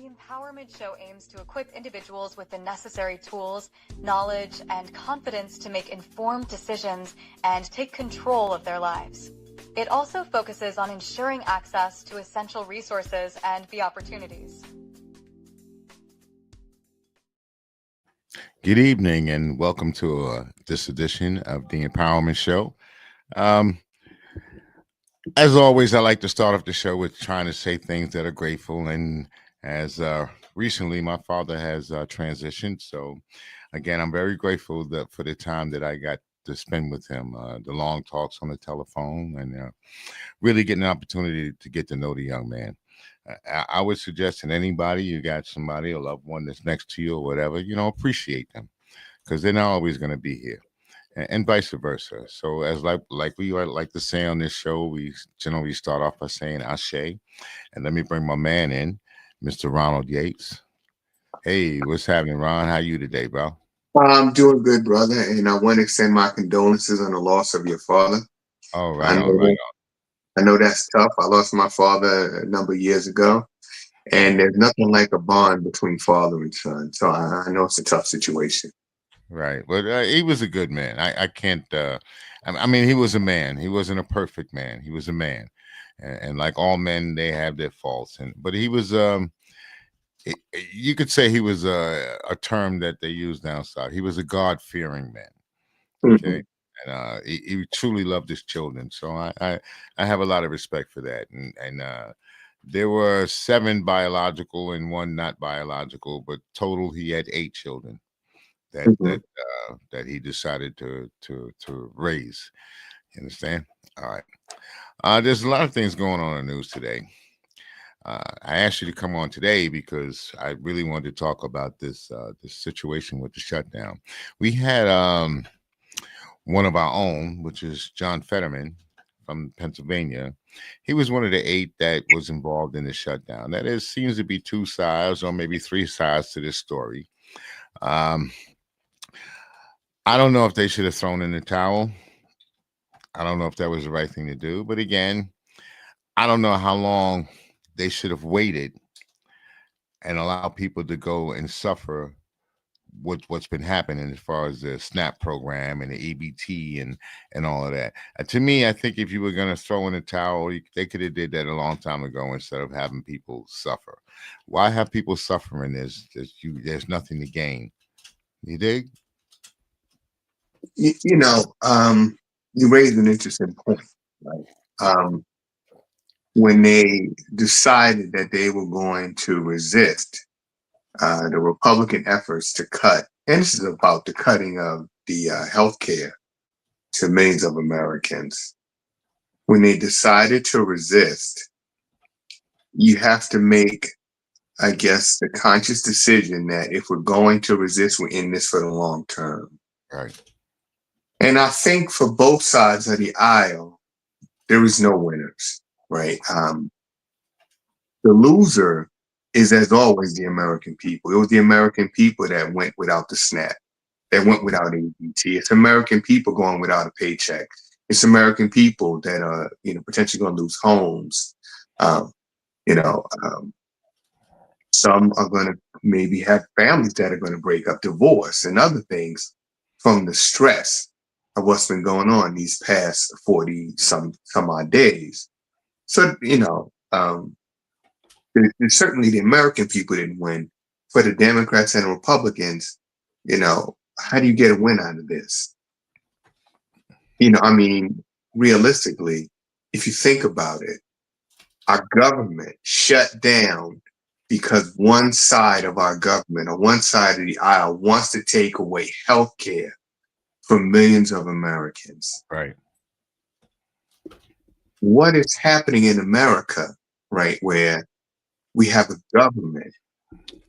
The Empowerment Show aims to equip individuals with the necessary tools, knowledge, and confidence to make informed decisions and take control of their lives. It also focuses on ensuring access to essential resources and the opportunities. Good evening and welcome to this edition of the Empowerment Show. As always, I like to start off the show with trying to say things that are grateful. And as recently, my father has transitioned. So, again, I'm very grateful for the time that I got to spend with him, the long talks on the telephone, and really getting an opportunity to get to know the young man. I would suggest that anybody, you got somebody, a loved one that's next to you or whatever, appreciate them because they're not always going to be here. And vice versa. So as like we like to say on this show, we generally start off by saying Ashe. And let me bring my man in, Mr. Ronald Yates. Hey, what's happening, Ron? How you today, bro? I'm doing good, brother, and I want to extend my condolences on the loss of your father. All I right, know all right. I know that's tough. I lost my father a number of years ago, and there's nothing like a bond between father and son. So I know it's a tough situation. Right. But he was a good man. I can't, I mean, he was a man. He wasn't a perfect man. He was a man. And like all men, they have their faults. But he was, you could say he was a term that they use down south. He was a God-fearing man. Mhm. Okay. And he truly loved his children. So I have a lot of respect for that. And there were 7 biological and 1 not biological, but total he had 8 children that Mhm. that that he decided to raise. You understand? All right. There's a lot of things going on in the news today. I asked you to come on today because I really wanted to talk about this situation with the shutdown. We had one of our own, which is John Fetterman from Pennsylvania. He was one of the 8 that was involved in the shutdown. That is, seems to be 2 sides or maybe 3 sides to this story. I don't know if they should have thrown in the towel. I don't know if that was the right thing to do. But again, I don't know how long they should have waited and allow people to go and suffer what's been happening as far as the SNAP program and the EBT and all of that. To me, I think if you were going to throw in the towel, they could have did that a long time ago instead of having people suffer. Why have people suffering? There's nothing to gain. You dig? You know, you raised an interesting point, right? When they decided that they were going to resist the Republican efforts to cut, and this is about the cutting of the health care to millions of Americans. When they decided to resist, you have to make, I guess, the conscious decision that if we're going to resist, we're in this for the long term. Right. And I think for both sides of the aisle, there is no winners, right? The loser is, as always, the American people. It was the American people that went without the SNAP, that went without ABT. It's American people going without a paycheck. It's American people that are, potentially going to lose homes. Um, you know, um, some are going to maybe have families that are going to break up, divorce, and other things from the stress of what's been going on these past 40 some odd days. So, certainly the American people didn't win. For the Democrats and Republicans, how do you get a win out of this? I mean, realistically, if you think about it, our government shut down because one side of our government or one side of the aisle wants to take away health care from millions of Americans. Right. What is happening in America, right, where we have a government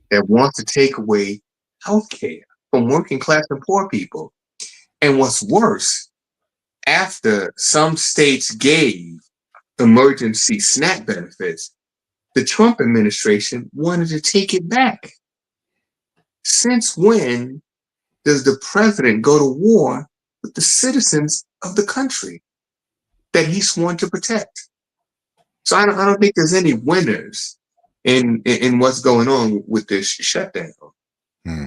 that wants to take away health care from working class and poor people? And what's worse, after some states gave emergency SNAP benefits, the Trump administration wanted to take it back. Since when does the president go to war with the citizens of the country that he's sworn to protect? So I don't think there's any winners in what's going on with this shutdown. Hmm.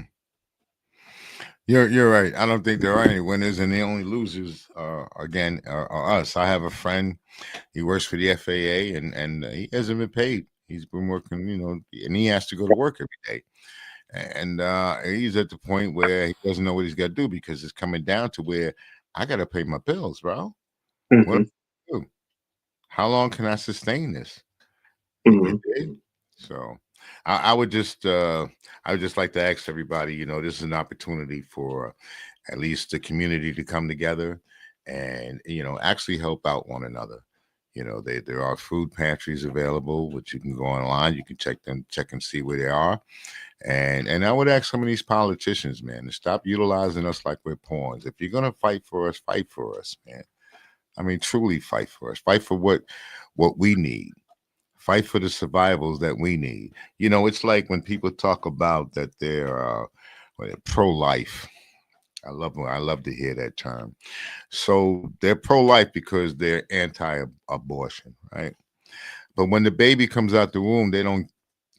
You're right. I don't think there are any winners, and the only losers again are us. I have a friend. He works for the FAA, and he hasn't been paid. He's been working, and he has to go to work every day. And he's at the point where he doesn't know what he's got to do because it's coming down to where I got to pay my bills, bro. What Hmm. do I do? How long can I sustain this? You Hmm. dig? So I I would just like to ask everybody, this is an opportunity for at least the community to come together and, actually help out one another. There are food pantries available, which you can go online, you can check and see where they are. And I would ask some of these politicians, man, to stop utilizing us like we're pawns. If you're gonna fight for us, man. I mean, truly fight for us. Fight for what we need. Fight for the survivals that we need. It's like when people talk about that they're pro-life. I love to hear that term. So they're pro-life because they're anti-abortion, right? But when the baby comes out the womb, they don't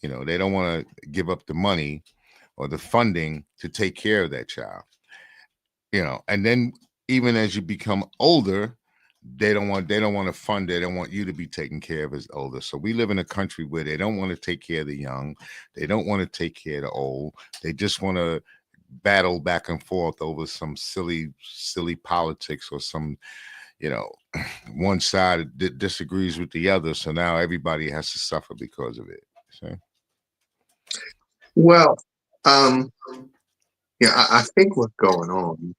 want to give up the money or the funding to take care of that child. And then even as you become older, they don't want to fund it. They don't want you to be taken care of as older. So we live in a country where they don't want to take care of the young. They don't want to take care of the old. They just want to battle back and forth over some silly politics or some, you know, one side disagrees with the other. So now everybody has to suffer because of it. See? Well, um, yeah, I think what's going on,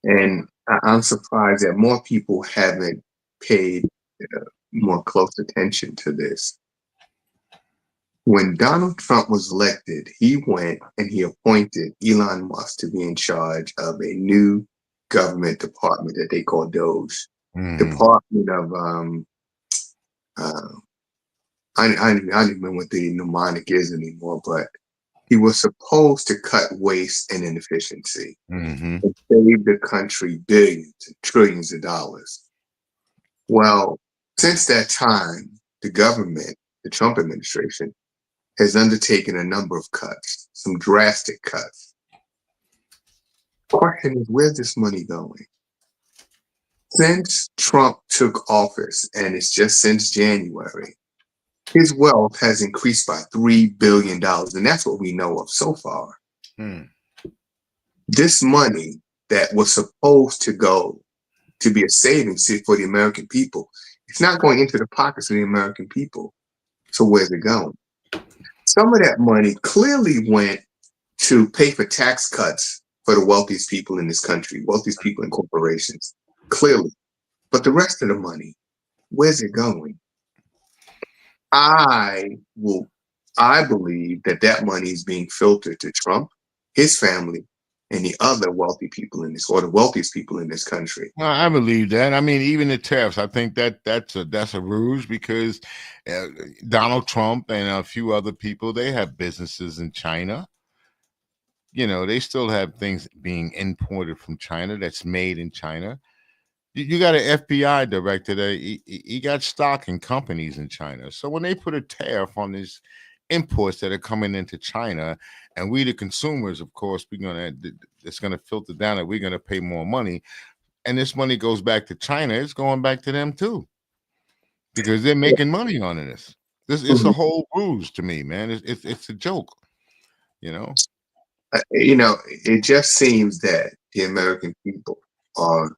and I'm surprised that more people haven't paid more close attention to this. When Donald Trump was elected, he went and he appointed Elon Musk to be in charge of a new government department that they call DOGE, Mm-hmm. Department of uh, I don't even remember what the mnemonic is anymore, but he was supposed to cut waste and inefficiency Mm-hmm. and save the country billions and trillions of dollars. Well, since that time, the government, the Trump administration, has undertaken a number of cuts, some drastic cuts. The question is, where's this money going? Since Trump took office, and it's just since January, his wealth has increased by $3 billion, and that's what we know of so far. Mm. This money that was supposed to go to be a savings for the American people, it's not going into the pockets of the American people. So where's it going? Some of that money clearly went to pay for tax cuts for the wealthiest people in this country, wealthiest people in corporations, clearly. But the rest of the money, where's it going? I will, I believe that that money is being filtered to Trump, his family, and the other wealthy people in this, or the wealthiest people in this country. Well, I believe that. I mean, even the tariffs. I think that's a ruse because uh, Donald Trump and a few other people they have businesses in China. They still have things being imported from China that's made in China. You got an FBI director that he got stock in companies in China. So when they put a tariff on these imports that are coming into China, and we the consumers, of course, it's gonna filter down and we're gonna pay more money. And this money goes back to China. It's going back to them too because they're making money on this. This it's a Mhm. whole ruse to me, man. It's a joke, you know. It just seems that the American people are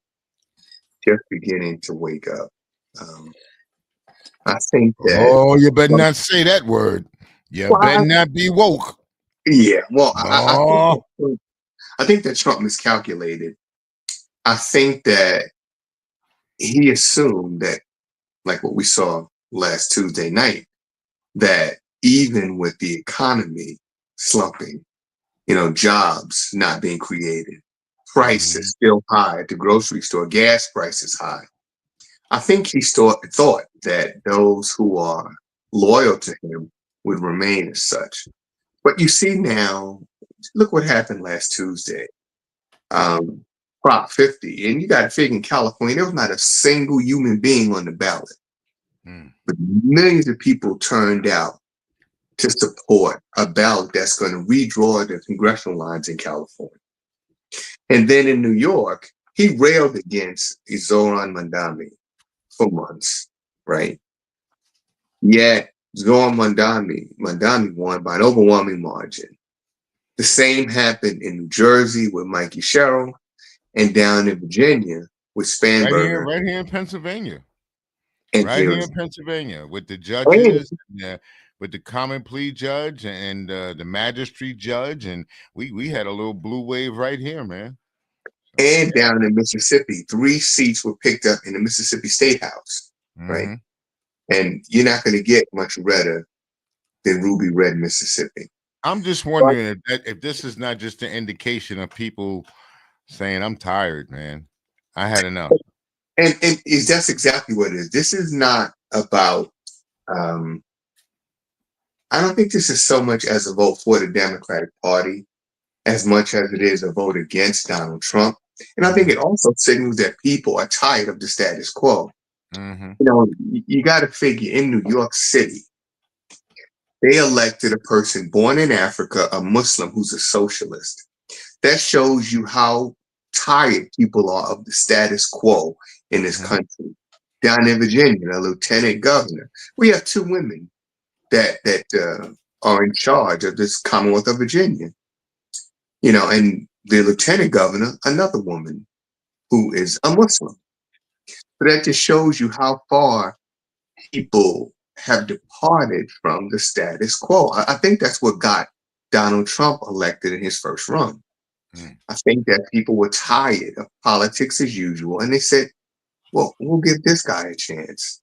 just beginning to wake up. Um, I think that, Oh, you better well, not say that word. You well, better not be woke. yeah, well, No. I think that Trump miscalculated. I think that he assumed that, like what we saw last Tuesday night, that even with the economy slumping, jobs not being created, prices Mhm. still high at the grocery store, gas prices high. I think he thought that those who are loyal to him would remain as such. But you see now, look what happened last Tuesday. Um, Prop 50, and you got to figure in California, there was not a single human being on the ballot, Mm. but millions of people turned out to support a ballot that's going to redraw the congressional lines in California. And then in New York, he railed against Zoran Mandami for months, right? Yet Zoran Mandami won by an overwhelming margin. The same happened in New Jersey with Mikey Sherrill, and down in Virginia with Spanberger. Right here in Pennsylvania. And right here in Pennsylvania with the and, judges, with the common plea judge and the magistrate judge, and we had a little blue wave right here, man. and down in Mississippi, 3 seats were picked up in the Mississippi State House, right? And you're not going to get much redder than ruby red Mississippi. I'm just wondering if this is not just an indication of people saying, I'm tired, man. I had enough. And that's exactly what it is. This is not about, I don't think this is so much as a vote for the Democratic Party as much as it is a vote against Donald Trump. And I think it also signals that people are tired of the status quo. You know, you got to figure in New York City, they elected a person born in Africa, a Muslim who's a socialist. That shows you how tired people are of the status quo in this country. Down in Virginia, the lieutenant governor, we have 2 women that are in charge of this Commonwealth of Virginia. You know, and the lieutenant governor, another woman who is a Muslim. So that just shows you how far people have departed from the status quo. I think that's what got Donald Trump elected in his first run. I think that people were tired of politics as usual, and they said, well, we'll give this guy a chance.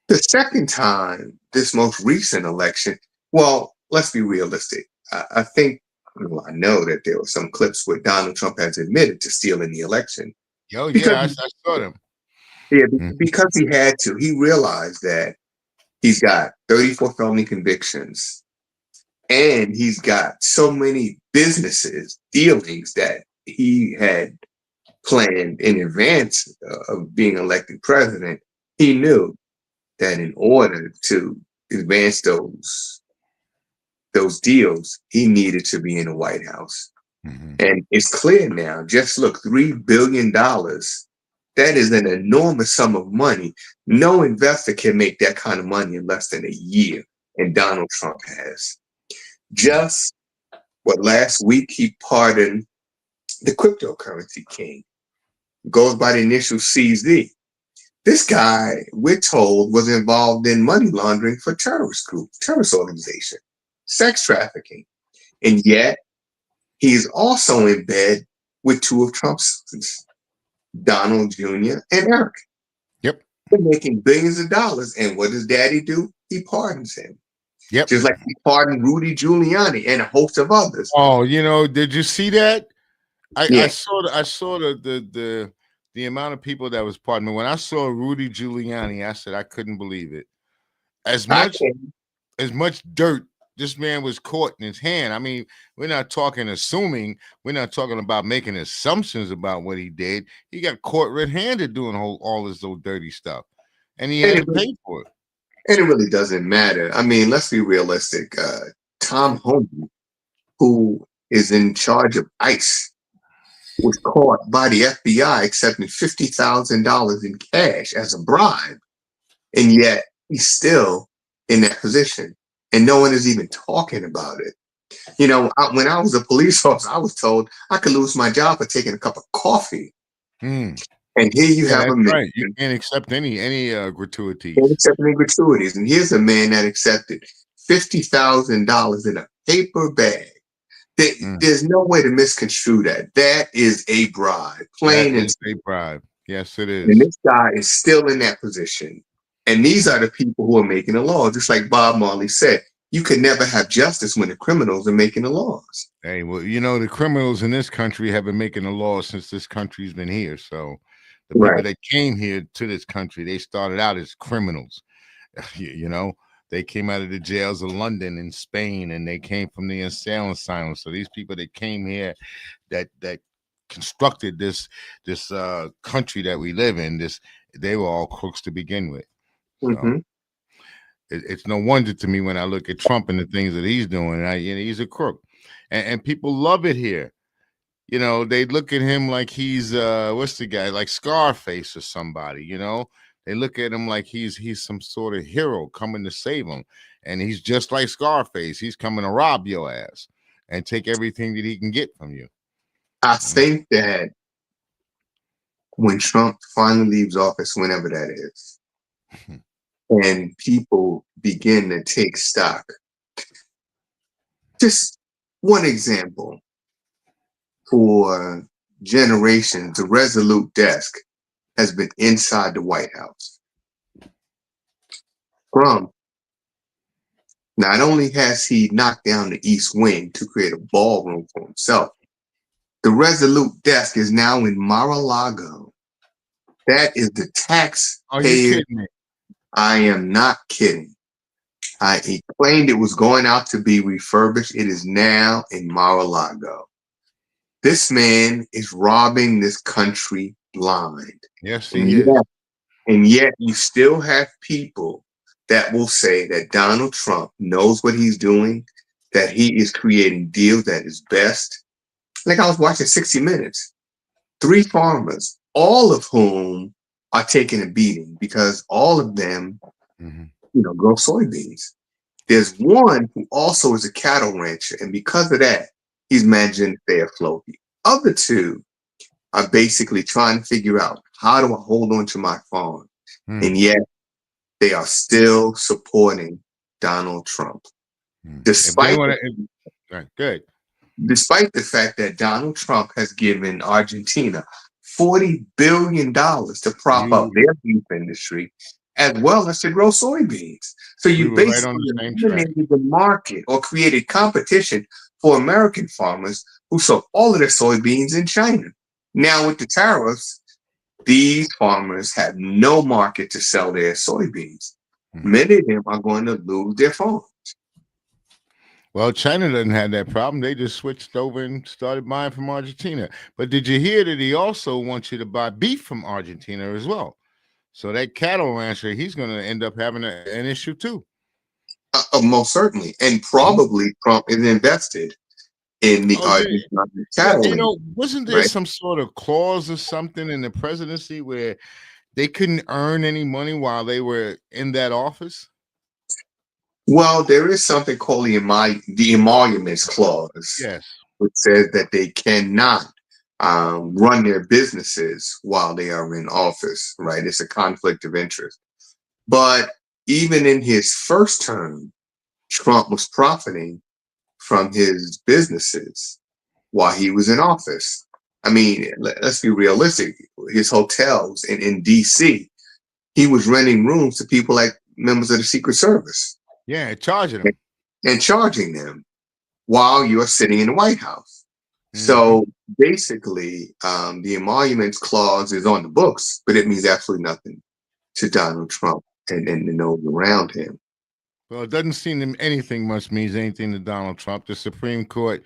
The second time, this most recent election, well, let's be realistic. I think, well, I know that there were some clips where Donald Trump has admitted to stealing the election. I saw them. Yeah, because he had to. He realized that he's got 34 felony convictions, and he's got so many businesses, dealings that he had planned in advance of being elected president. He knew that in order to advance those deals, he needed to be in the White House. And it's clear now, just look, $3 billion. That is an enormous sum of money. No investor can make that kind of money in less than a year. And Donald Trump has. Just last week, he pardoned the cryptocurrency king. Goes by the initial CZ. This guy, we're told, was involved in money laundering for terrorist organization, sex trafficking. And yet, he's also in bed with 2 of Trump's sons, Donald Jr. and Eric. Yep. They're making billions of dollars. And what does Daddy do? He pardons him. Yep. Just like he pardoned Rudy Giuliani and a host of others. Oh, did you see that? I saw the amount of people that was pardoned. When I saw Rudy Giuliani, I said I couldn't believe it. As much dirt this man was caught in his hand. I mean, we're not talking assuming. We're not talking about making assumptions about what he did. He got caught red-handed doing all this little dirty stuff, and he had to pay for it. And it really doesn't matter. I mean, let's be realistic. Tom Homan, who is in charge of ICE, was caught by the FBI accepting $50,000 in cash as a bribe. And yet he's still in that position. And no one is even talking about it. You know, when I was a police officer, I was told I could lose my job for taking a cup of coffee. And here you have a man. Right. You can't accept any gratuities. Can't accept any gratuities. And here's a man that accepted $50,000 in a paper bag. There's no way to misconstrue that. That is a bribe. Plain and a bribe. Yes, it is. And this guy is still in that position. And these are the people who are making the law. Just like Bob Marley said, you can never have justice when the criminals are making the laws. Hey, well, the criminals in this country have been making the laws since this country's been here. So the people that came here to this country, they started out as criminals. They came out of the jails of London and Spain, and they came from the insane asylum. So these people that came here, that constructed this country that we live in, they were all crooks to begin with. So it's no wonder to me when I look at Trump and the things that he's doing. He's a crook, and people love it here. They look at him like he's what's the guy, like Scarface or somebody. They look at him like he's some sort of hero coming to save them, and he's just like Scarface. He's coming to rob your ass and take everything that he can get from you. I think that when Trump finally leaves office, whenever that is, and people begin to take stock. Just one example. For generations, the Resolute desk has been inside the White House. Trump, not only has he knocked down the East Wing to create a ballroom for himself, the Resolute desk is now in Mar-a-Lago. That is the taxpayer. Are you kidding me? I am not kidding. He claimed it was going out to be refurbished. It is now in Mar-a-Lago. This man is robbing this country blind. Yes, he is. And yet you still have people that will say that Donald Trump knows what he's doing, that he is creating deals that is best. Like I was watching 60 Minutes. 3 farmers, all of whom are taking a beating because all of them, grow soybeans. There's one who also is a cattle rancher, and because of that, he's managing to stay afloat. The other 2 are basically trying to figure out, how do I hold on to my farm? And yet they are still supporting Donald Trump. Despite the fact that Donald Trump has given Argentina $40 billion to prop up their beef industry, as well as to grow soybeans. So you basically eliminated the market or created competition for American farmers who sold all of their soybeans in China. Now with the tariffs, these farmers have no market to sell their soybeans. Many of them are going to lose their farms. Well, China doesn't have that problem. They just switched over and started buying from Argentina. But did you hear that he also wants you to buy beef from Argentina as well? So that cattle rancher, he's going to end up having an issue too. Most certainly. And probably Trump is invested in the Argentine cattle. Wasn't there some sort of clause or something in the presidency where they couldn't earn any money while they were in that office? Well, there is something called the emoluments clause, which says that they cannot run their businesses while they are in office, right? It's a conflict of interest. But even in his first term, Trump was profiting from his businesses while he was in office. I mean, let's be realistic. His hotels in D.C., he was renting rooms to people like members of the Secret Service. Yeah, charging them. And charging them while you're sitting in the White House. So basically, the emoluments clause is on the books, but it means absolutely nothing to Donald Trump and those around him. Well, it doesn't seem to anything much means anything to Donald Trump. The Supreme Court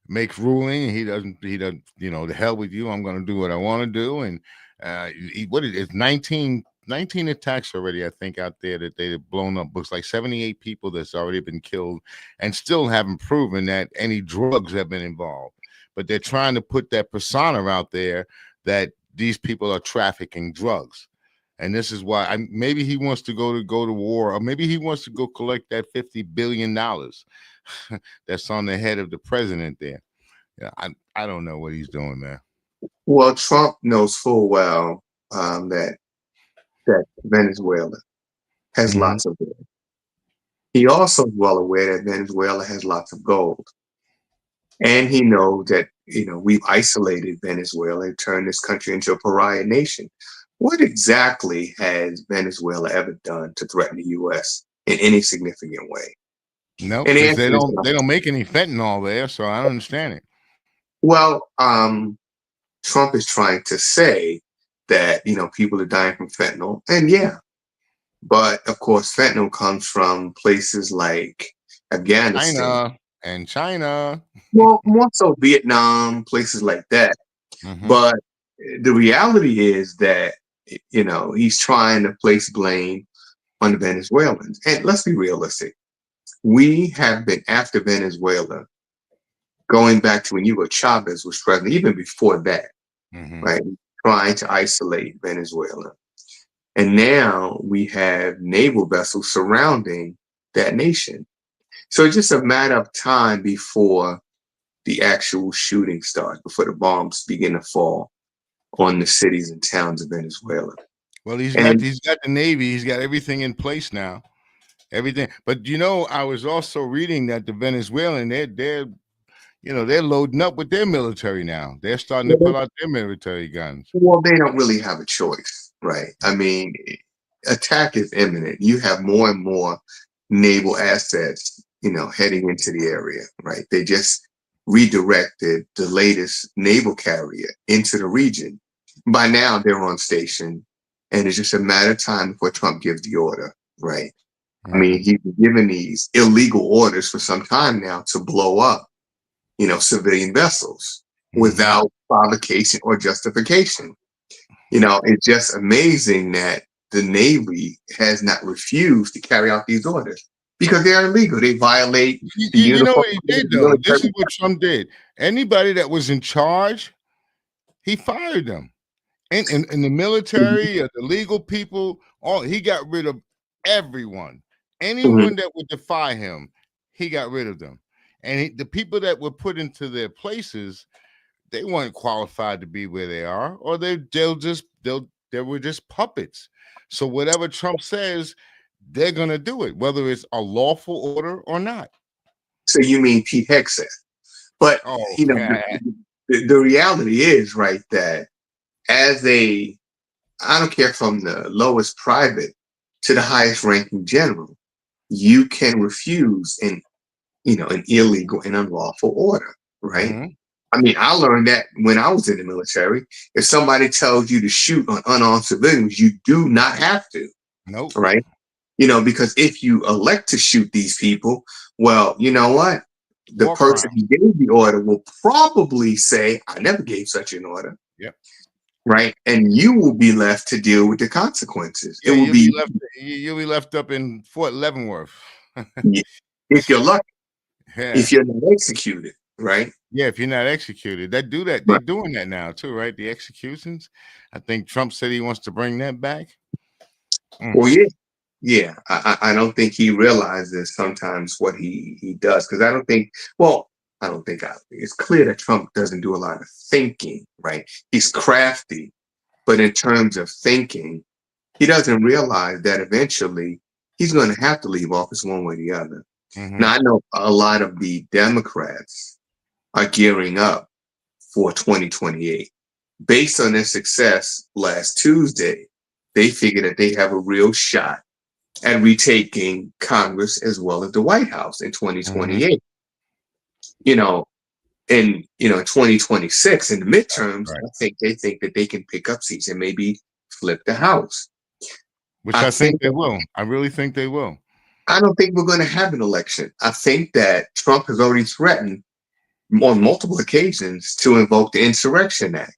makes ruling. He doesn't, the hell with you. I'm going to do what I want to do. And it's 19 attacks already, I think, out there that they've blown up books, like 78 people that's already been killed and still haven't proven that any drugs have been involved. But they're trying to put that persona out there that these people are trafficking drugs. And this is why maybe he wants to go to war, or maybe he wants to go collect that $50 billion that's on the head of the president there. Yeah, I don't know what he's doing there. Well, Trump knows full well that Venezuela has lots of oil. He also is well aware that Venezuela has lots of gold. And he knows that, we've isolated Venezuela and turned this country into a pariah nation. What exactly has Venezuela ever done to threaten the U.S. in any significant way? No, because they don't make any fentanyl there, so I don't understand it. Well, Trump is trying to say that, people are dying from fentanyl, and but of course, fentanyl comes from places like Afghanistan. China. Well, more so Vietnam, places like that. But the reality is that, he's trying to place blame on the Venezuelans. And let's be realistic. We have been after Venezuela going back to when Hugo Chavez was president, even before that, Mm-hmm. right? Trying to isolate Venezuela. And now we have naval vessels surrounding that nation. So it's just a matter of time before the actual shooting starts, before the bombs begin to fall on the cities and towns of Venezuela. Well, he's got And the Navy. He's got everything in place now. Everything. But I was also reading that the Venezuelan, they're loading up with their military now. They're starting to pull out their military guns. well, they don't really have a choice, right? I mean, attack is imminent. You have more and more naval assets, heading into the area, right? They just redirected the latest naval carrier into the region. By now, they're on station, and it's just a matter of time before Trump gives the order, right? I mean, he's been given these illegal orders for some time now to blow up, civilian vessels without provocation or justification. It's just amazing that the Navy has not refused to carry out these orders because they are illegal. They violate the You know uniform. what he did, though? This is what Trump did. Anybody that was in charge, he fired them. In the military, the legal people, he got rid of everyone. Anyone that would defy him, he got rid of them. And the people that were put into their places, they weren't qualified to be where they are, or they were just puppets. So whatever Trump says, they're gonna do it, whether it's a lawful order or not. So you mean Pete Hegseth? But Oh, the reality is, right, that as I don't care, from the lowest private to the highest ranking general, you can refuse an illegal and unlawful order, right? I mean, I learned that when I was in the military. If somebody tells you to shoot on unarmed civilians, you do not have to. Nope. Right? Because if you elect to shoot these people, well, you know what? The person who gave the order will probably say, I never gave such an order. Yep. Right. And you will be left to deal with the consequences. Yeah, it will you'll be left up in Fort Leavenworth. If you're lucky. Yeah. If you're not executed, right? Yeah, if you're not executed. They do that. Right. They're doing that now too, right? The executions. I think Trump said he wants to bring that back. Well, yeah. I don't think he realizes sometimes what he does, because I don't think it's clear that Trump doesn't do a lot of thinking, right? He's crafty, but in terms of thinking, he doesn't realize that eventually he's going to have to leave office one way or the other. Now, I know a lot of the Democrats are gearing up for 2028. Based on their success last Tuesday, they figure that they have a real shot at retaking Congress as well as the White House in 2028. In 2026, in the midterms, Right. I think they think that they can pick up seats and maybe flip the House. Which I think they will. I really think they will. I don't think we're going to have an election. I think that Trump has already threatened on multiple occasions to invoke the Insurrection Act.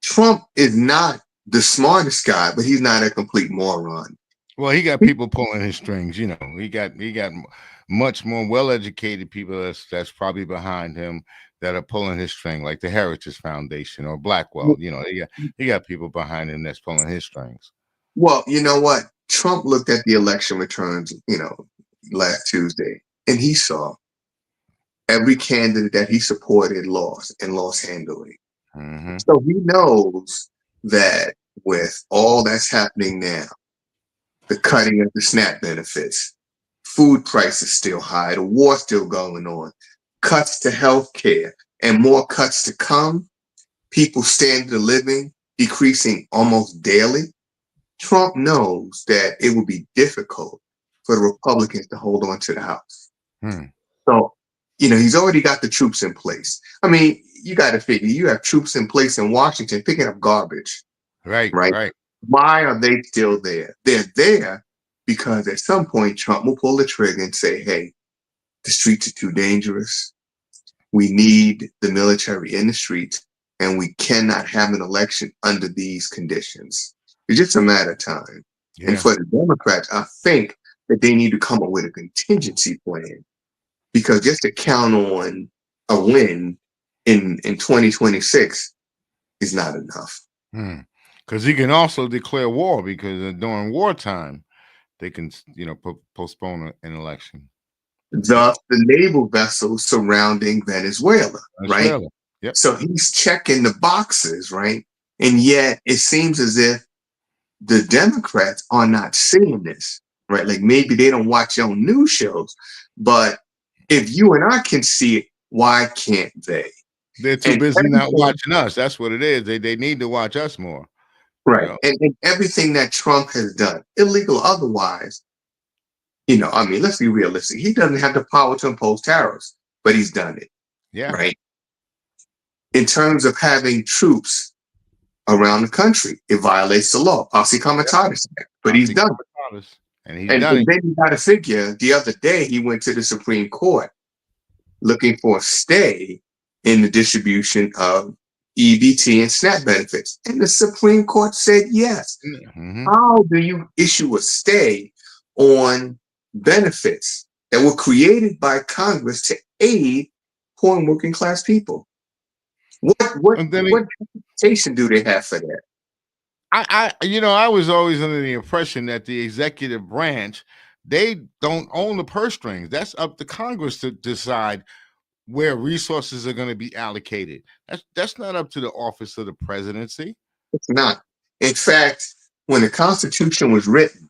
Trump is not the smartest guy, but he's not a complete moron. Well, he got people pulling his strings. He got much more well-educated people that's probably behind him that are pulling his string, like the Heritage Foundation or Blackwell. He got people behind him that's pulling his strings. Well, you know what? Trump looked at the election returns, last Tuesday, and he saw every candidate that he supported lost, and lost handily. So he knows that with all that's happening now, the cutting of the SNAP benefits, food prices still high, the war still going on, cuts to health care, and more cuts to come, people's standard of living decreasing almost daily. Trump knows that it will be difficult for the Republicans to hold on to the House. So, he's already got the troops in place. I mean, you got to figure, you have troops in place in Washington picking up garbage. Right. Why are they still there? They're there because at some point Trump will pull the trigger and say, hey, the streets are too dangerous. We need the military in the streets, and we cannot have an election under these conditions. It's just a matter of time. And Yeah. for the Democrats, I think that they need to come up with a contingency plan, because just to count on a win in 2026 is not enough. Because he can also declare war, because during wartime they can, postpone an election. Thus, the naval vessels surrounding Venezuela, right? Venezuela. Yep. So he's checking the boxes, right? And yet it seems as if the Democrats are not seeing this, right? Like maybe they don't watch your news shows, but if you and I can see it, why can't they? They're too And busy not everything, watching us. That's what it is. They need to watch us more. right? And everything that Trump has done, illegal or otherwise, I mean, let's be realistic. He doesn't have the power to impose tariffs, but he's done it, Yeah. right? In terms of having troops around the country, it violates the law. Posse Comitatus Act, but he's done it. And he's And done it. then you got to figure the other day he went to the Supreme Court looking for a stay in the distribution of EBT and SNAP benefits. And the Supreme Court said yes. Mm-hmm. How do you issue a stay on benefits that were created by Congress to aid poor and working class people? What justification do they have for that? I was always under the impression that the executive branch, they don't own the purse strings. That's up to Congress to decide where resources are going to be allocated. That's not up to the office of the presidency. It's not. In fact, when the Constitution was written,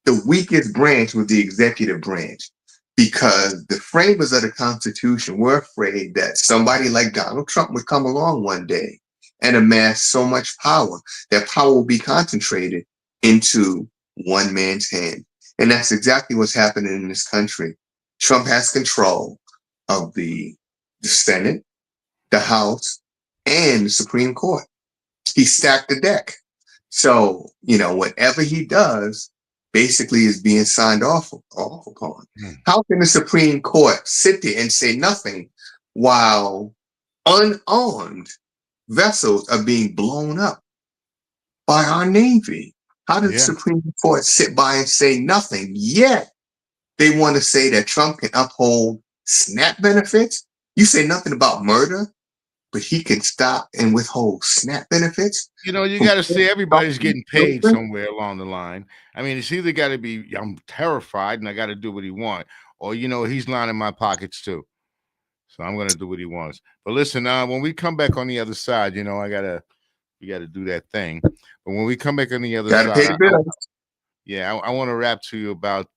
the weakest branch was the executive branch, because the framers of the Constitution were afraid that somebody like Donald Trump would come along one day and amass so much power that power will be concentrated into one man's hand. And that's exactly what's happening in this country. Trump has control of the Senate, the House, and the Supreme Court. He stacked the deck. So, whatever he does basically is being signed off upon. How can the Supreme Court sit there and say nothing while unarmed vessels are being blown up by our Navy? How does the Supreme Court sit by and say nothing? Yet they want to say that Trump can uphold SNAP benefits. You say nothing about murder, but he can stop and withhold SNAP benefits. You got to see everybody's getting paid somewhere along the line. I mean, it's either got to be, I'm terrified and I got to do what he wants, or, he's lining my pockets too. So I'm going to do what he wants. But listen, when we come back on the other side, we got to do that thing. But when we come back on the other side, I want to rap to you about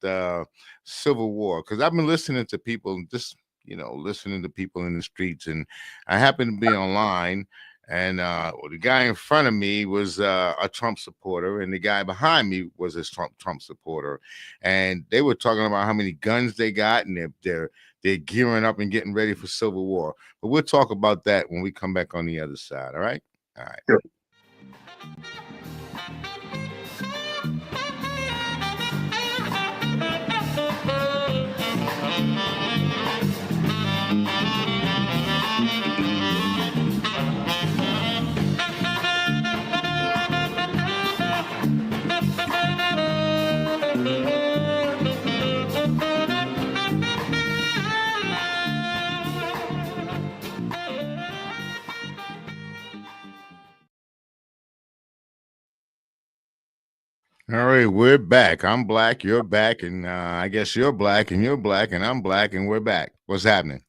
Civil War, because I've been listening to people, just listening to people in the streets, and I happened to be online, and the guy in front of me was a Trump supporter, and the guy behind me was a Trump supporter, and they were talking about how many guns they got, and they're gearing up and getting ready for Civil War. But we'll talk about that when we come back on the other side. All right. Sure. All right, we're back. I'm black, you're back, and I guess you're black, and you're black, and I'm black, and we're back. What's happening?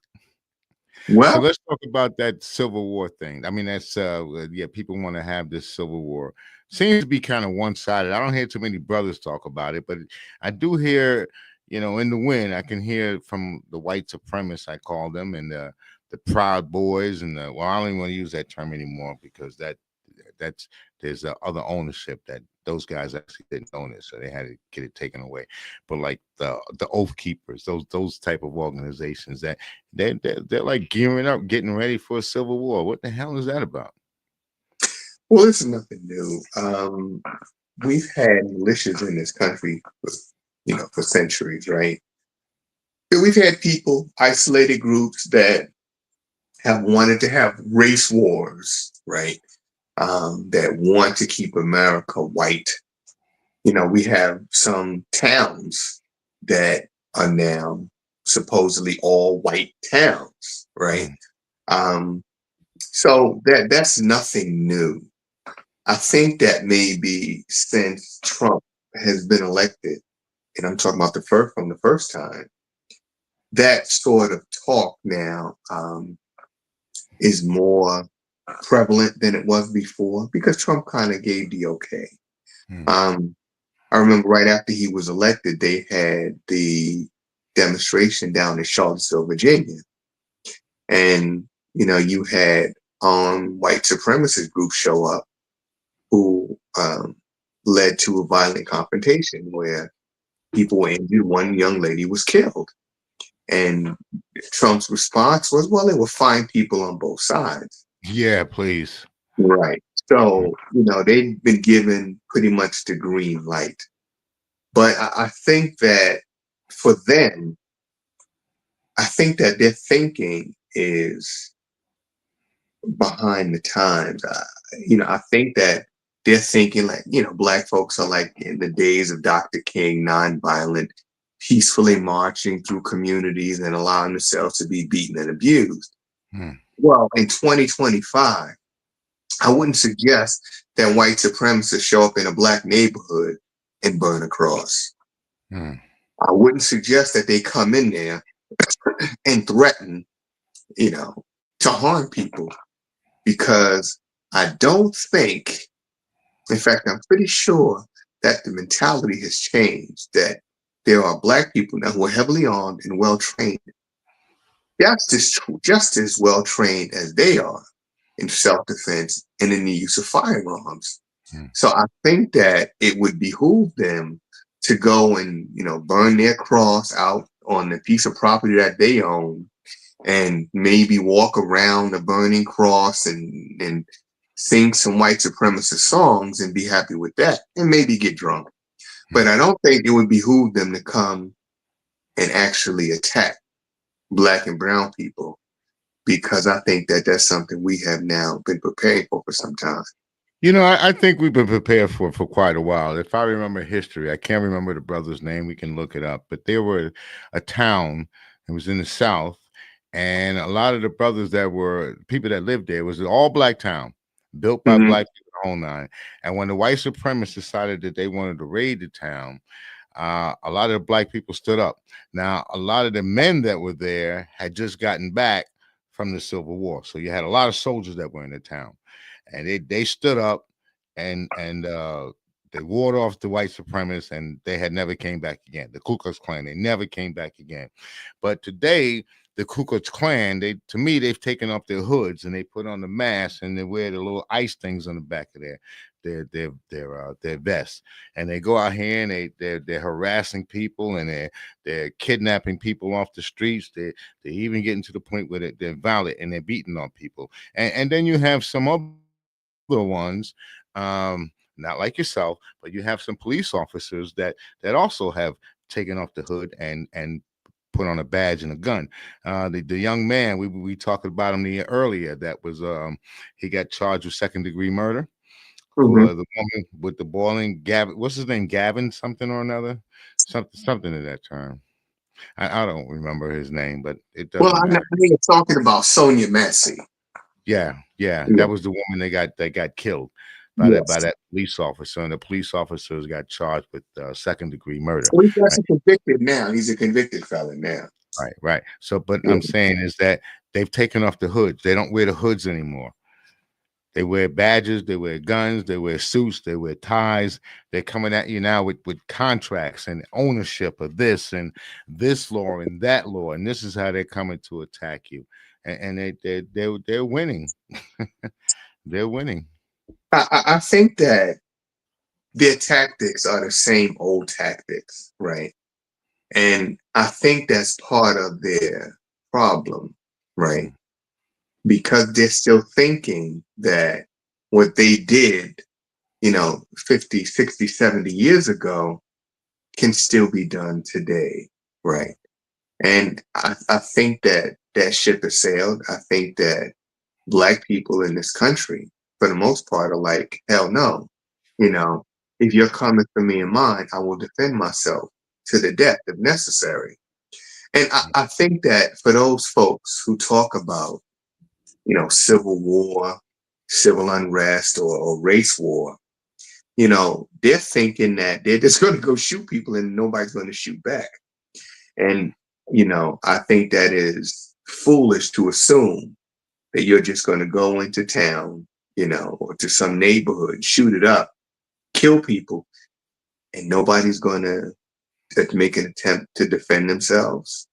Well, so let's talk about that Civil War thing. I mean, that's people want to have this Civil War. Seems to be kind of one-sided. I don't hear too many brothers talk about it, but I do hear, in the wind, I can hear from the white supremacists, I call them, and the Proud Boys, and I don't even want to use that term anymore, because there's other ownership that those guys actually didn't own it, so they had to get it taken away. But like the Oath Keepers, those type of organizations, that they're like gearing up, getting ready for a Civil War. What the hell is that about? Well, it's nothing new. We've had militias in this country for centuries, right? We've had people, isolated groups that have wanted to have race wars, right? That want to keep America white. We have some towns that are now supposedly all white towns, right? Mm, Um, so that's nothing new. I think that maybe since Trump has been elected, and I'm talking about the first time, that sort of talk now is more prevalent than it was before because Trump kind of gave the okay. mm. Um, I remember right after he was elected, they had the demonstration down in Charlottesville, Virginia, and you had white supremacist groups show up who led to a violent confrontation where people were injured. One young lady was killed. And Trump's response was, well, they were fine people on both sides. Yeah, please. Right. Mm, So, they've been given pretty much the green light. But I think that for them, I think that their thinking is behind the times. I think that they're thinking like, black folks are like in the days of Dr. King, nonviolent, peacefully marching through communities and allowing themselves to be beaten and abused. mm, Well, in 2025, I wouldn't suggest that white supremacists show up in a black neighborhood and burn a cross. mm. I wouldn't suggest that they come in there and threaten, you know, to harm people because I don't think, in fact, I'm pretty sure that the mentality has changed, that there are black people now who are heavily armed and well trained, just as well trained as they are in self defense and in the use of firearms. Mm. So I think that it would behoove them to go and, burn their cross out on the piece of property that they own and maybe walk around the burning cross and sing some white supremacist songs and be happy with that and maybe get drunk. But I don't think it would behoove them to come and actually attack black and brown people because I think that that's something we have now been preparing for some time. I think we've been prepared for quite a while. If I remember history, I can't remember the brother's name. We can look it up. But there were a town. It was in the South, and a lot of the brothers that were people that lived there, it was an all black town, built by Mhm. black people, the whole nine. And when the white supremacists decided that they wanted to raid the town, a lot of the black people stood up. Now, a lot of the men that were there had just gotten back from the Civil War, so you had a lot of soldiers that were in the town, and they stood up and they ward off the white supremacists, and they had never came back again. The Ku Klux Klan, they never came back again. But today, the Ku Klux Klan, to me, they've taken off their hoods and they put on the masks and they wear the little ice things on the back of their vests, and they go out here and they're harassing people and they're kidnapping people off the streets. They're even getting to the point where they're violent and they're beating on people. And then you have some other ones, not like yourself, but you have some police officers that also have taken off the hood and put on a badge and a gun. The young man we talked about him earlier, that was he got charged with second-degree murder Mhm. for the woman with the boiling Gavin. What's his name? Gavin something or another, something in that term. I don't remember his name, but it Well, doesn't I know matter. you're talking about Sonia Massey. Yeah, yeah, Yeah. that was the woman that got killed by Yes. that police officer, and the police officers got charged with second-degree murder. Well, he's Right, actually convicted now. He's a convicted felon now. right, right. So, but Yeah. I'm saying is that they've taken off the hoods. They don't wear the hoods anymore. They wear badges, they wear guns, they wear suits, they wear ties. They're coming at you now with contracts and ownership of this and this law and that law, and this is how they're coming to attack you. And they're winning. They're winning. I think that their tactics are the same old tactics, right? And I think that's part of their problem, right? Mm, Because they're still thinking that what they did, 50, 60, 70 years ago can still be done today, right? And I think that that ship has sailed. I think that black people in this country, for the most part, are like, hell no, you know. If you're coming for me and mine, I will defend myself to the death if necessary. And I think that for those folks who talk about, civil war, civil unrest, or race war, they're thinking that they're just going to go shoot people and nobody's going to shoot back. And, I think that is foolish to assume that you're just going to go into town, or to some neighborhood, shoot it up, kill people, and nobody's going to make an attempt to defend themselves.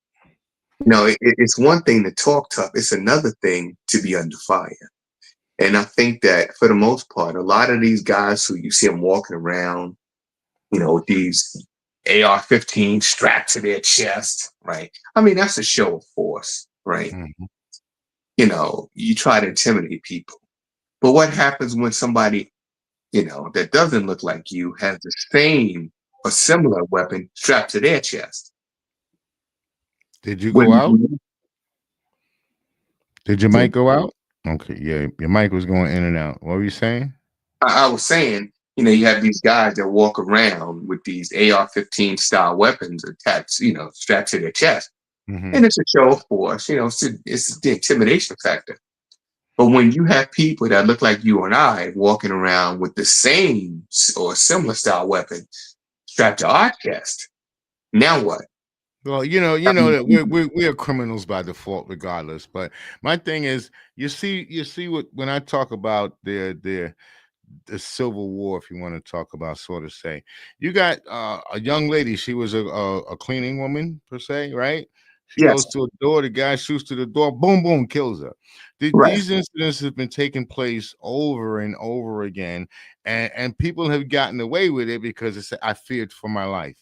It's one thing to talk tough. It's another thing to be under fire. And I think that for the most part, a lot of these guys who you see them walking around, with these AR-15 strapped to their chest, right? I mean, that's a show of force, right? Mhm. You try to intimidate people. But what happens when somebody, that doesn't look like you has the same or similar weapon strapped to their chest? Did you go out? When Did your mic go out? Okay, yeah, your mic was going in and out. What were you saying? I was saying, you have these guys that walk around with these AR-15 style weapons attached, strapped to their chest. Hmm. And it's a show of force, it's the intimidation factor. But when you have people that look like you and I walking around with the same or similar style weapon strapped to our chest, now what? Well, I mean, that we're criminals by default, regardless. But my thing is, you see what when I talk about the Civil War, if you want to talk about, sort of say, you got a young lady. She was a cleaning woman per se, right? She yes, goes to a door. The guy shoots to the door. Boom, boom, kills her. right. These incidents have been taking place over and over again, and people have gotten away with it because it's I feared for my life.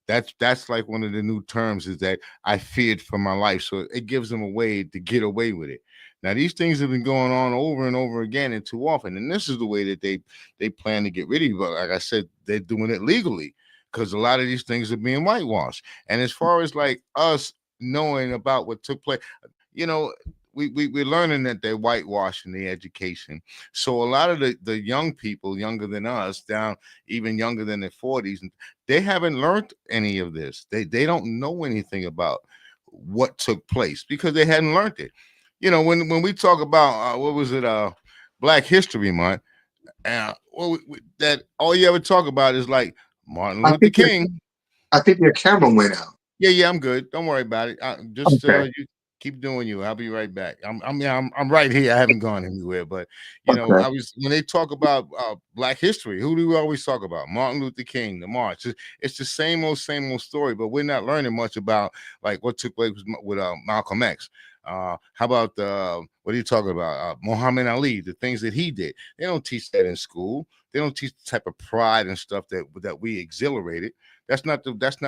That's like one of the new terms is that I feared for my life. So it gives them a way to get away with it. Now these things have been going on over and over again and too often. And this is the way that they plan to get rid of you. But like I said, they're doing it legally because a lot of these things are being whitewashed. And as far as like us knowing about what took place, you know, we're learning that they're whitewashing the education. So a lot of the young people, younger than us, down even younger than their 40s, they haven't learned any of this. They don't know anything about what took place because they hadn't learned it. When we talk about what was it, Black History Month, and that all you ever talk about is like Martin I Luther think your, King. I think your camera went out. Yeah, I'm good. Don't worry about it. Just Okay, you keep doing you. I'll be right back. I'm right here. I haven't gone anywhere. But okay. I was when they talk about Black history. Who do we always talk about? Martin Luther King, the march. It's the same old story. But we're not learning much about like what took place with Malcolm X. How about what are you talking about? Muhammad Ali, the things that he did. They don't teach that in school. They don't teach the type of pride and stuff that we exhilarated. That's not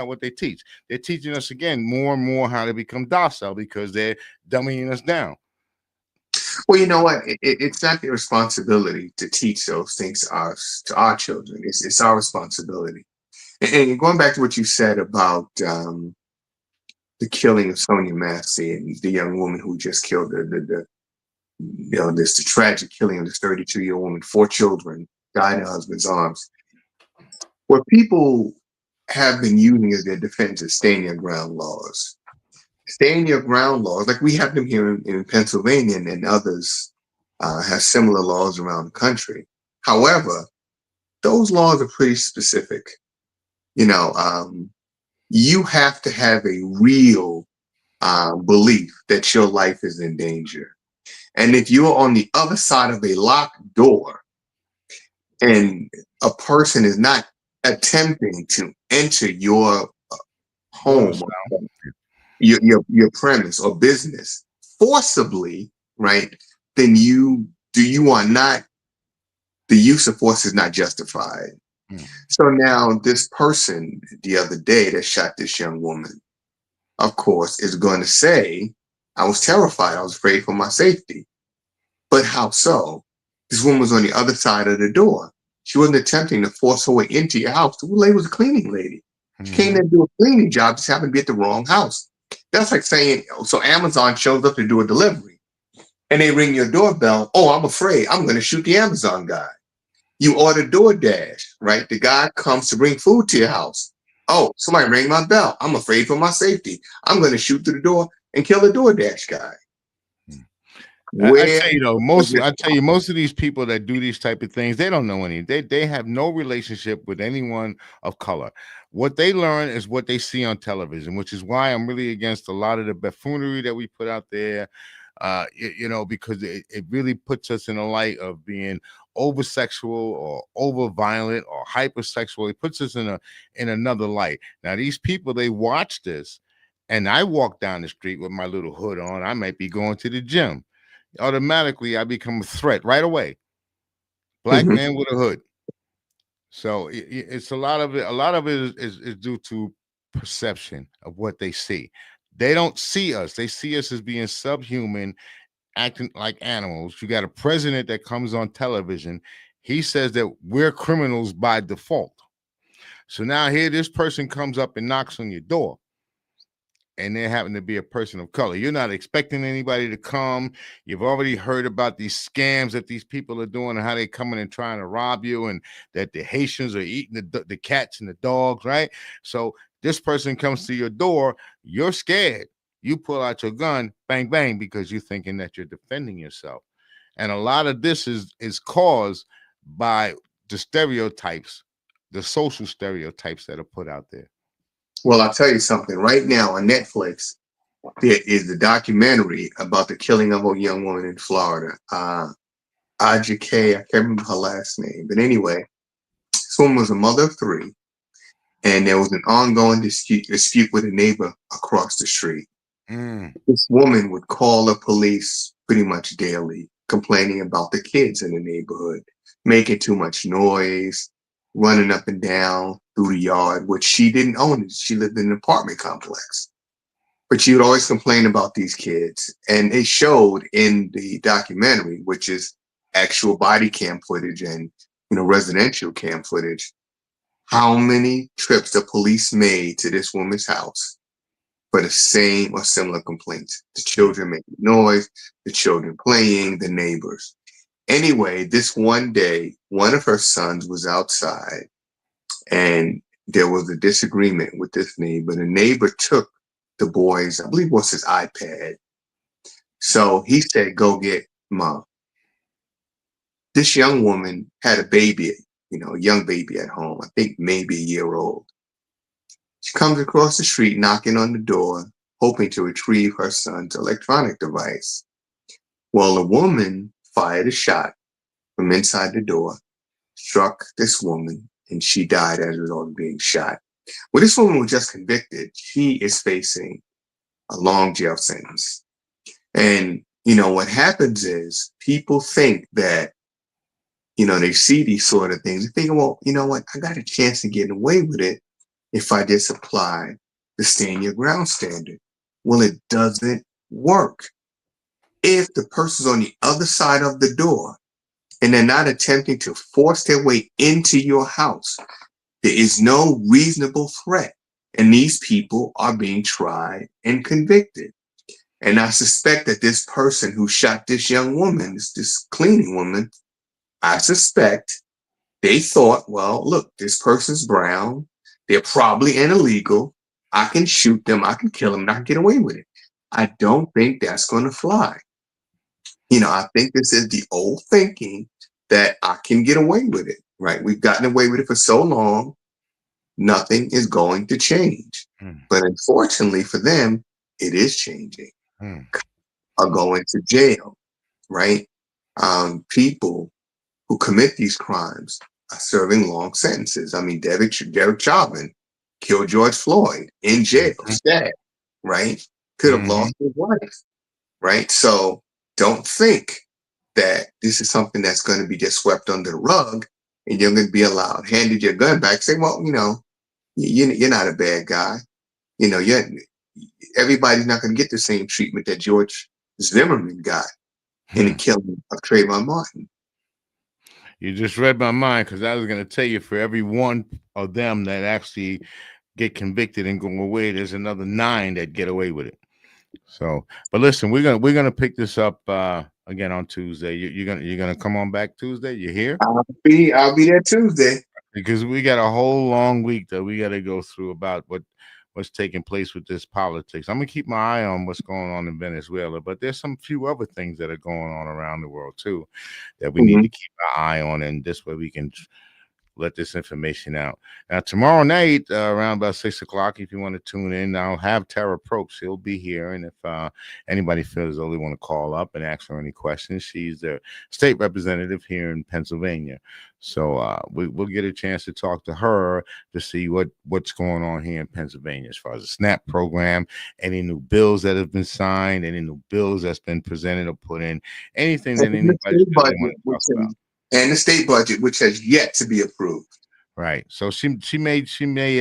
what they teach. They're teaching us again more and more how to become docile because they're dumbing us down. Well, you know what? It's not their responsibility to teach those things to our children. It's our responsibility. And going back to what you said about the killing of Sonia Massey and the young woman who just killed the tragic killing of this 32-year-old woman, 4 children died in her husband's arms. What people have been using as their defense is staying your ground laws. Staying your ground laws, like we have them here in Pennsylvania, and others have similar laws around the country. However, those laws are pretty specific. You have to have a real belief that your life is in danger. And if you're on the other side of a locked door and a person is not attempting to enter your home, Doorstop. your premise or business forcibly, right? Then you are not, the use of force is not justified. Mm. So now this person the other day that shot this young woman, of course, is going to say, I was terrified. I was afraid for my safety. But how so? This woman was on the other side of the door. She wasn't attempting to force her way into your house. The lady was a cleaning lady. She came Mm-hmm. there to do a cleaning job, just happened to be at the wrong house. That's like saying, so Amazon shows up to do a delivery and they ring your doorbell. Oh, I'm afraid. I'm going to shoot the Amazon guy. You order DoorDash, right? The guy comes to bring food to your house. Oh, somebody rang my bell. I'm afraid for my safety. I'm going to shoot through the door and kill the DoorDash guy. I Where tell you though, was it? most of these people that do these type of things, they don't know any. They have no relationship with anyone of color. What they learn is what they see on television, which is why I'm really against a lot of the buffoonery that we put out there. Because it really puts us in a light of being over sexual or over violent or hypersexual. It puts us in another light. Now these people, they watch this, and I walk down the street with my little hood on. I might be going to the gym. Automatically I become a threat right away. Black Mhm. man with a hood. So it's a lot of it. A lot of it is due to perception of what they see. They don't see us. They see us as being subhuman, acting like animals. You got a president that comes on television. He says that we're criminals by default. So now here this person comes up and knocks on your door, and there happen to be a person of color. You're not expecting anybody to come. You've already heard about these scams that these people are doing and how they're coming and trying to rob you, and that the Haitians are eating the cats and the dogs, right? So this person comes to your door, you're scared. You pull out your gun, bang, bang, because you're thinking that you're defending yourself. And a lot of this is caused by the stereotypes, the social stereotypes that are put out there. Well, I'll tell you something. Right now on Netflix, there is a documentary about the killing of a young woman in Florida. Aja K. I can't remember her last name. But anyway, this woman was a mother of three, and there was an ongoing dispute with a neighbor across the street. Mm. This woman would call the police pretty much daily, complaining about the kids in the neighborhood, making too much noise, running up and down through the yard, which she didn't own. She lived in an apartment complex. But she would always complain about these kids. And it showed in the documentary, which is actual body cam footage and residential cam footage, how many trips the police made to this woman's house for the same or similar complaints. The children making noise, the children playing, the neighbors. Anyway, this one day, one of her sons was outside and there was a disagreement with this neighbor. The neighbor took the boy's, I believe it was his iPad. So he said, go get mom. This young woman had a baby, a young baby at home, I think maybe a year old. She comes across the street knocking on the door, hoping to retrieve her son's electronic device. Well, the woman fired a shot from inside the door, struck this woman, and she died as a result of being shot. Well, this woman was just convicted. She is facing a long jail sentence. And, what happens is people think that, they see these sort of things. They think, well, you know what? I got a chance of getting away with it if I just apply the stand your ground standard. Well, it doesn't work. If the person's on the other side of the door and they're not attempting to force their way into your house, there is no reasonable threat. And these people are being tried and convicted. And I suspect that this person who shot this young woman, this cleaning woman, I suspect they thought, well, look, this person's brown. They're probably an illegal. I can shoot them. I can kill them and I can get away with it. I don't think that's going to fly. I think this is the old thinking that I can get away with it, right? We've gotten away with it for so long. Nothing is going to change. Mm. But unfortunately for them, it is changing. Mm. Are going to jail, right? People who commit these crimes are serving long sentences. I mean, Derek Chauvin killed George Floyd in jail, Mm-hmm. stabbed, right? Could have lost his life, right? So don't think that this is something that's going to be just swept under the rug and you're going to be allowed, handed your gun back, say, well, you're not a bad guy. Everybody's not going to get the same treatment that George Zimmerman got in the killing of Trayvon Martin. You just read my mind, because I was going to tell you, for every one of them that actually get convicted and go away, there's another 9 that get away with it. So, but listen, we're gonna pick this up again on Tuesday. You're gonna come on back Tuesday. You here? I'll be there Tuesday. Because we got a whole long week that we got to go through about what's taking place with this politics. I'm gonna keep my eye on what's going on in Venezuela, but there's some few other things that are going on around the world too that we need Mhm. to keep our eye on, and this way we can let this information out. Now, tomorrow night, around about 6 o'clock, if you want to tune in, I'll have Tara Probst. She'll be here. And if anybody feels they want to call up and ask her any questions, she's the state representative here in Pennsylvania. So we'll get a chance to talk to her to see what's going on here in Pennsylvania as far as the SNAP program, any new bills that have been signed, any new bills that's been presented or put in, anything that And the anybody state feels they budget, want to talk about. and the state budget, which has yet to be approved. Right. So she may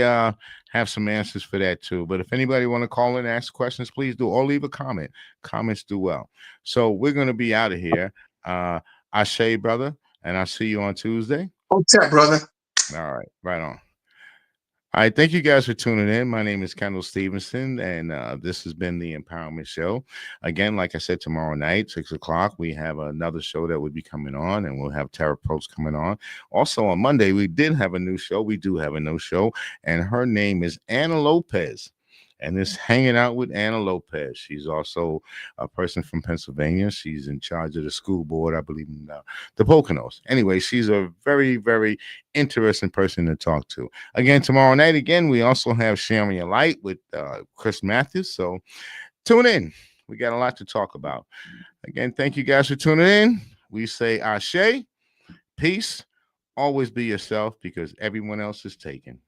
have some answers for that too. But if anybody want to call in and ask questions, please do, or leave a comment. Comments do well. So we're gonna be out of here. Ashe, brother, and I'll see you on Tuesday. What's up, brother? All right, right on. All right, thank you guys for tuning in. My name is Kendall Stevenson, and this has been the Empowerment Show. Again, like I said, tomorrow night, 6 o'clock, we have another show that will be coming on, and we'll have Tara Probst coming on. Also, on Monday, we did have a new show. We do have a new show, and her name is Anna Lopez. And it's hanging out with Anna Lopez. She's also a person from Pennsylvania. She's in charge of the school board, I believe, in the Poconos. Anyway, she's a very, very interesting person to talk to. Again, tomorrow night, we also have Sharing a Light with Chris Matthews. So tune in. We got a lot to talk about. Again, thank you guys for tuning in. We say Ashe, peace, always be yourself because everyone else is taken.